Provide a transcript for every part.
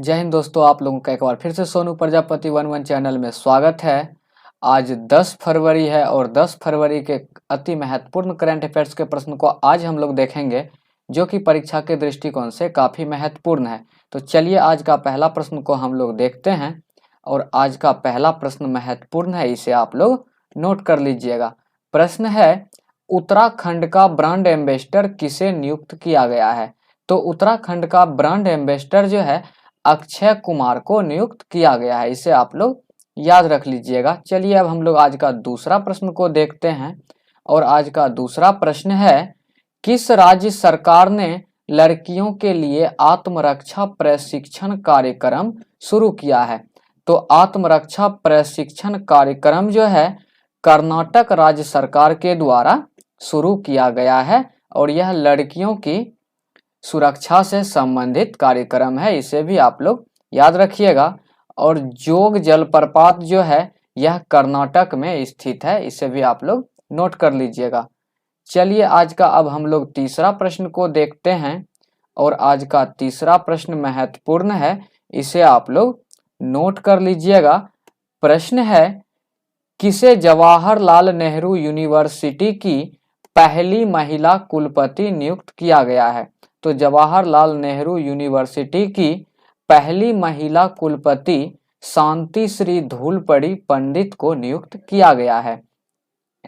जय हिंद दोस्तों, आप लोगों का एक बार फिर से Sonu Prajapati one one channel में स्वागत है। आज 10 फरवरी है और 10 फरवरी के अति महत्वपूर्ण करंट अफेयर्स के प्रश्न को आज हम लोग देखेंगे, जो कि परीक्षा के दृष्टिकोण से काफ़ी महत्वपूर्ण है। तो चलिए आज का पहला प्रश्न को हम लोग देखते हैं और आज का पहला प्रश्न महत्वपूर्ण है, इसे आप लोग नोट कर लीजिएगा। प्रश्न है, उत्तराखंड का ब्रांड एम्बेसडर किसे नियुक्त किया गया है? तो उत्तराखंड का ब्रांड एम्बेसडर जो है अक्षय कुमार को नियुक्त किया गया है, इसे आप लोग याद रख लीजिएगा। चलिए अब हम लोग आज का दूसरा प्रश्न को देखते हैं और आज का दूसरा प्रश्न है, किस राज्य सरकार ने लड़कियों के लिए आत्मरक्षा प्रशिक्षण कार्यक्रम शुरू किया है? तो आत्मरक्षा प्रशिक्षण कार्यक्रम जो है कर्नाटक राज्य सरकार के द्वारा शुरू किया गया है और यह लड़कियों की सुरक्षा से संबंधित कार्यक्रम है, इसे भी आप लोग याद रखिएगा। और जोग जलप्रपात जो है यह कर्नाटक में स्थित है, इसे भी आप लोग नोट कर लीजिएगा। चलिए आज का अब हम लोग तीसरा प्रश्न को देखते हैं और आज का तीसरा प्रश्न महत्वपूर्ण है, इसे आप लोग नोट कर लीजिएगा। प्रश्न है, किसे जवाहरलाल नेहरू यूनिवर्सिटी की पहली महिला कुलपति नियुक्त किया गया है? तो जवाहरलाल नेहरू यूनिवर्सिटी की पहली महिला कुलपति शांति श्री धूलपड़ी पंडित को नियुक्त किया गया है।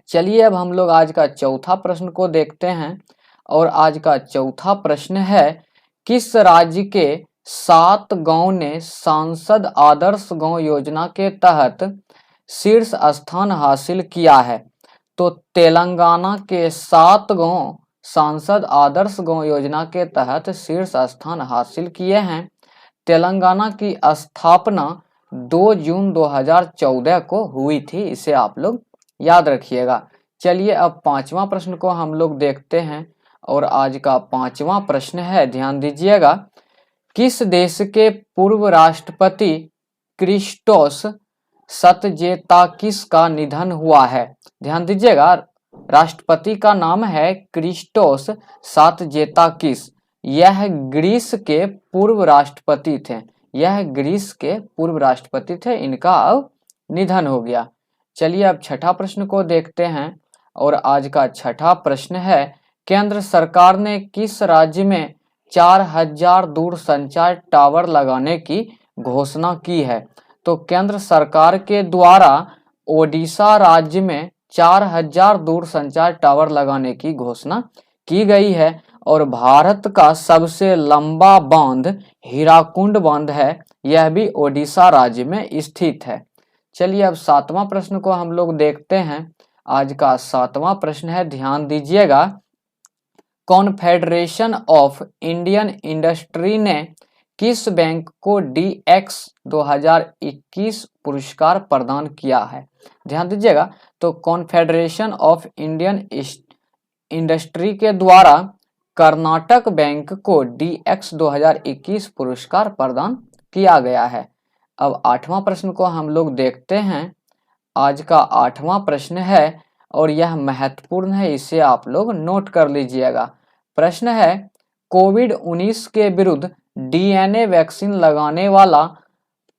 चलिए अब हम लोग आज का चौथा प्रश्न को देखते हैं और आज का चौथा प्रश्न है, किस राज्य के 7 गांव ने सांसद आदर्श गांव योजना के तहत शीर्ष स्थान हासिल किया है? तो तेलंगाना के 7 गांव सांसद आदर्श गांव योजना के तहत शीर्ष स्थान हासिल किए हैं। तेलंगाना की स्थापना 2 जून 2014 को हुई थी, इसे आप लोग याद रखिएगा। चलिए अब पांचवा प्रश्न को हम लोग देखते हैं और आज का पांचवा प्रश्न है, ध्यान दीजिएगा, किस देश के पूर्व राष्ट्रपति क्रिस्टोस सतजेताकिस का निधन हुआ है? ध्यान दीजिएगा, राष्ट्रपति का नाम है क्रिस्टोस सतजेताकिस। यह ग्रीस के पूर्व राष्ट्रपति थे, यह ग्रीस के पूर्व राष्ट्रपति थे, इनका अब निधन हो गया। चलिए अब छठा प्रश्न को देखते हैं और आज का छठा प्रश्न है, केंद्र सरकार ने किस राज्य में 4000 दूरसंचार टावर लगाने की घोषणा की है? तो केंद्र सरकार के द्वारा ओडिशा राज्य में 4000 दूरसंचार टावर लगाने की घोषणा की गई है और भारत का सबसे लंबा बांध हीराकुंड बांध है, यह भी ओडिशा राज्य में स्थित है। चलिए अब सातवां प्रश्न को हम लोग देखते हैं। आज का सातवां प्रश्न है, ध्यान दीजिएगा, कॉन्फेडरेशन ऑफ इंडियन इंडस्ट्री ने किस बैंक को DX 2021 पुरस्कार प्रदान किया है? ध्यान दीजिएगा, तो कॉन्फेडरेशन ऑफ इंडियन इंडस्ट्री के द्वारा कर्नाटक बैंक को DX 2021 पुरस्कार प्रदान किया गया है। अब आठवां प्रश्न को हम लोग देखते हैं। आज का आठवां प्रश्न है और यह महत्वपूर्ण है, इसे आप लोग नोट कर लीजिएगा। प्रश्न है, कोविड-19 के विरुद्ध DNA वैक्सीन लगाने वाला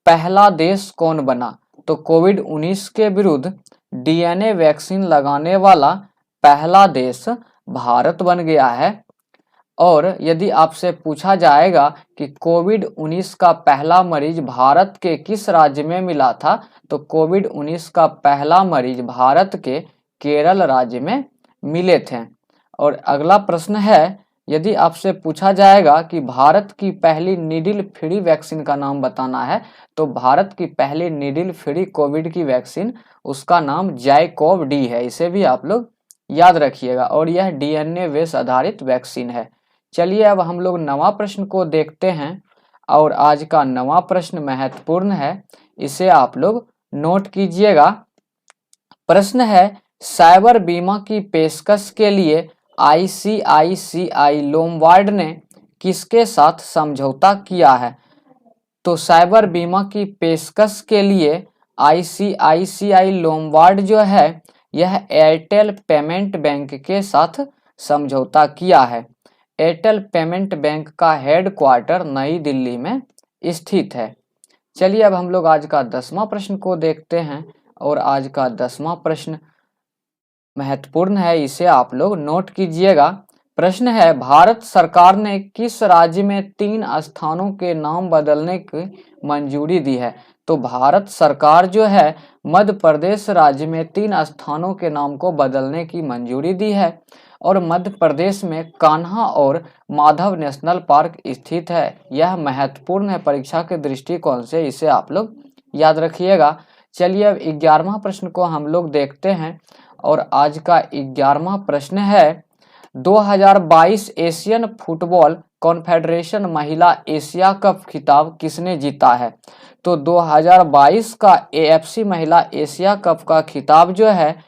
पहला देश कौन बना? तो कोविड-19 के विरुद्ध DNA वैक्सीन लगाने वाला पहला देश भारत बन गया है। और यदि आपसे पूछा जाएगा कि कोविड-19 का पहला मरीज भारत के किस राज्य में मिला था, तो कोविड-19 का पहला मरीज भारत के केरल राज्य में मिले थे। और अगला प्रश्न है, यदि आपसे पूछा जाएगा कि भारत की पहली नीडल फ्री वैक्सीन का नाम बताना है, तो भारत की पहली नीडल फ्री कोविड की वैक्सीन, उसका नाम जाइकोव-डी है, इसे भी आप लोग याद रखिएगा और यह DNA बेस आधारित वैक्सीन है। चलिए अब हम लोग नवा प्रश्न को देखते हैं और आज का नवा प्रश्न महत्वपूर्ण है, इसे आप लोग नोट कीजिएगा। प्रश्न है, साइबर बीमा की पेशकश के लिए ICICI लोम्बार्ड ने किसके साथ समझौता किया है? तो साइबर बीमा की पेशकश के लिए ICICI लोम्बार्ड जो है यह एयरटेल पेमेंट बैंक के साथ समझौता किया है। एयरटेल पेमेंट बैंक का हेडक्वार्टर नई दिल्ली में स्थित है। चलिए अब हम लोग आज का 10वां प्रश्न को देखते हैं और आज का 10वां प्रश्न महत्वपूर्ण है, इसे आप लोग नोट कीजिएगा। प्रश्न है, भारत सरकार ने किस राज्य में 3 स्थानों के नाम बदलने की मंजूरी दी है? तो भारत सरकार जो है मध्य प्रदेश राज्य में 3 स्थानों के नाम को बदलने की मंजूरी दी है और मध्य प्रदेश में कान्हा और माधव नेशनल पार्क स्थित है। यह महत्वपूर्ण है परीक्षा के दृष्टिकोण से, इसे आप लोग याद रखिएगा। चलिए अब 11वां प्रश्न को हम लोग देखते हैं और आज का 11वां प्रश्न है, 2022 एशियन फुटबॉल कॉन्फेडरेशन महिला एशिया कप खिताब किसने जीता है? तो 2022 का एएफसी महिला एशिया कप का खिताब जो है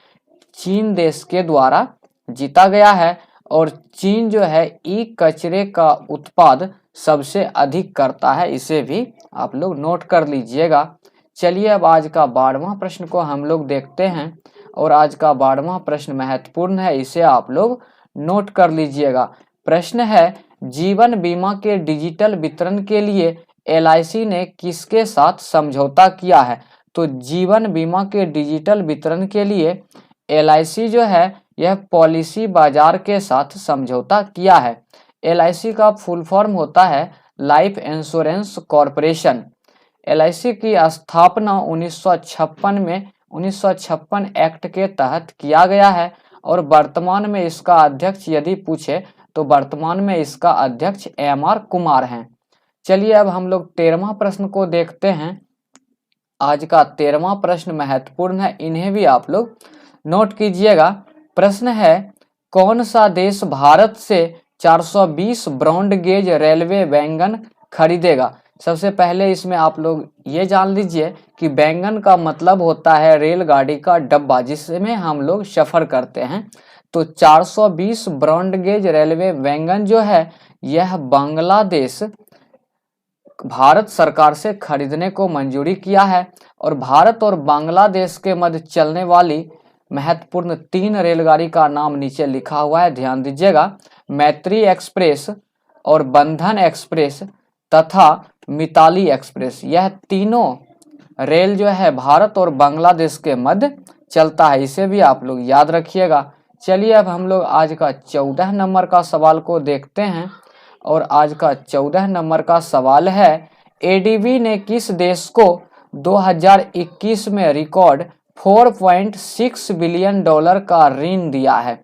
चीन देश के द्वारा जीता गया है और चीन जो है ई कचरे का उत्पाद सबसे अधिक करता है, इसे भी आप लोग नोट कर लीजिएगा। चलिए अब आज का 12वां प्रश्न को हम लोग देखते हैं और आज का 12वां प्रश्न महत्वपूर्ण है, इसे आप लोग नोट कर लीजिएगा। प्रश्न है, जीवन बीमा के डिजिटल वितरण के लिए एलआईसी ने किसके साथ समझौता किया है? तो जीवन बीमा के डिजिटल वितरण के लिए एलआईसी जो है यह पॉलिसी बाजार के साथ समझौता किया है। एलआईसी का फुल फॉर्म होता है लाइफ इंश्योरेंस कॉरपोरेशन। एलआईसी की स्थापना 1956 एक्ट के तहत किया गया है और वर्तमान में इसका अध्यक्ष यदि पूछे तो वर्तमान में इसका अध्यक्ष एमआर कुमार हैं। चलिए अब हम लोग 13वां प्रश्न को देखते हैं। आज का 13वां प्रश्न महत्वपूर्ण है, इन्हें भी आप लोग नोट कीजिएगा। प्रश्न है, कौन सा देश भारत से 420 ब्रॉड गेज रेलवे वैगन खरीदेगा? सबसे पहले इसमें आप लोग ये जान लीजिए कि वैगन का मतलब होता है रेलगाड़ी का डब्बा जिसमें हम लोग सफर करते हैं। तो 420 ब्रॉड गेज रेलवे वैगन जो है यह बांग्लादेश भारत सरकार से खरीदने को मंजूरी किया है और भारत और बांग्लादेश के मध्य चलने वाली महत्वपूर्ण 3 रेलगाड़ी का नाम नीचे लिखा हुआ है, ध्यान दीजिएगा। मैत्री एक्सप्रेस और बंधन एक्सप्रेस तथा मिताली एक्सप्रेस, यह तीनों रेल जो है भारत और बांग्लादेश के मध्य चलता है, इसे भी आप लोग याद रखिएगा। चलिए अब हम लोग आज का 14 नंबर का सवाल को देखते हैं और आज का 14 नंबर का सवाल है, एडीबी ने किस देश को 2021 में रिकॉर्ड 4.6 बिलियन डॉलर का ऋण दिया है?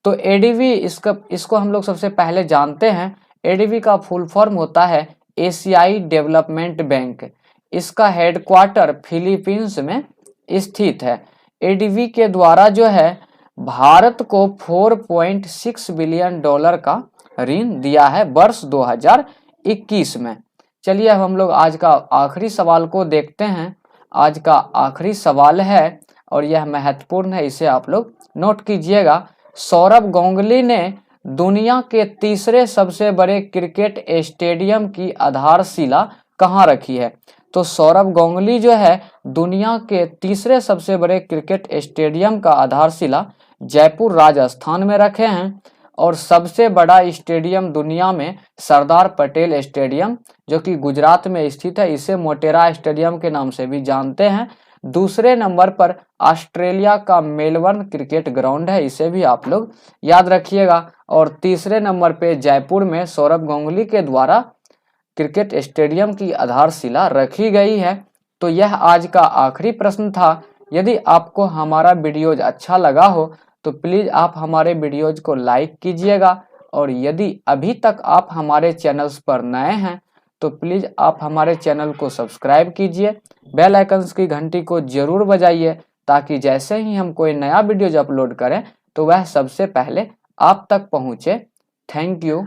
तो एडीबी इसको हम लोग सबसे पहले जानते हैं। एडीबी का फुल फॉर्म होता है एशियाई डेवलपमेंट बैंक। इसका हेडक्वार्टर फिलीपींस में स्थित है। एडीबी के द्वारा जो है भारत को 4.6 बिलियन डॉलर का ऋण दिया है वर्ष 2021 में। चलिए अब हम लोग आज का आखिरी सवाल को देखते हैं। आज का आखिरी सवाल है और यह महत्वपूर्ण है, इसे आप लोग नोट कीजिएगा। सौरव गांगुली ने दुनिया के तीसरे सबसे बड़े क्रिकेट स्टेडियम की आधारशिला कहाँ रखी है? तो सौरव गांगुली जो है दुनिया के तीसरे सबसे बड़े क्रिकेट स्टेडियम का आधारशिला जयपुर राजस्थान में रखे हैं और सबसे बड़ा स्टेडियम दुनिया में सरदार पटेल स्टेडियम जो कि गुजरात में स्थित है, इसे मोटेरा स्टेडियम के नाम से भी जानते हैं। दूसरे नंबर पर ऑस्ट्रेलिया का मेलबर्न क्रिकेट ग्राउंड है, इसे भी आप लोग याद रखिएगा। और तीसरे नंबर पे जयपुर में सौरव गांगुली के द्वारा क्रिकेट स्टेडियम की आधारशिला रखी गई है। तो यह आज का आखिरी प्रश्न था। यदि आपको हमारा वीडियोज अच्छा लगा हो तो प्लीज़ आप हमारे वीडियोज को लाइक कीजिएगा और यदि अभी तक आप हमारे चैनल्स पर नए हैं तो प्लीज़ आप हमारे चैनल को सब्सक्राइब कीजिए, बेल आइकन्स की घंटी को जरूर बजाइए ताकि जैसे ही हम कोई नया वीडियोज अपलोड करें तो वह सबसे पहले आप तक पहुँचे। Thank you.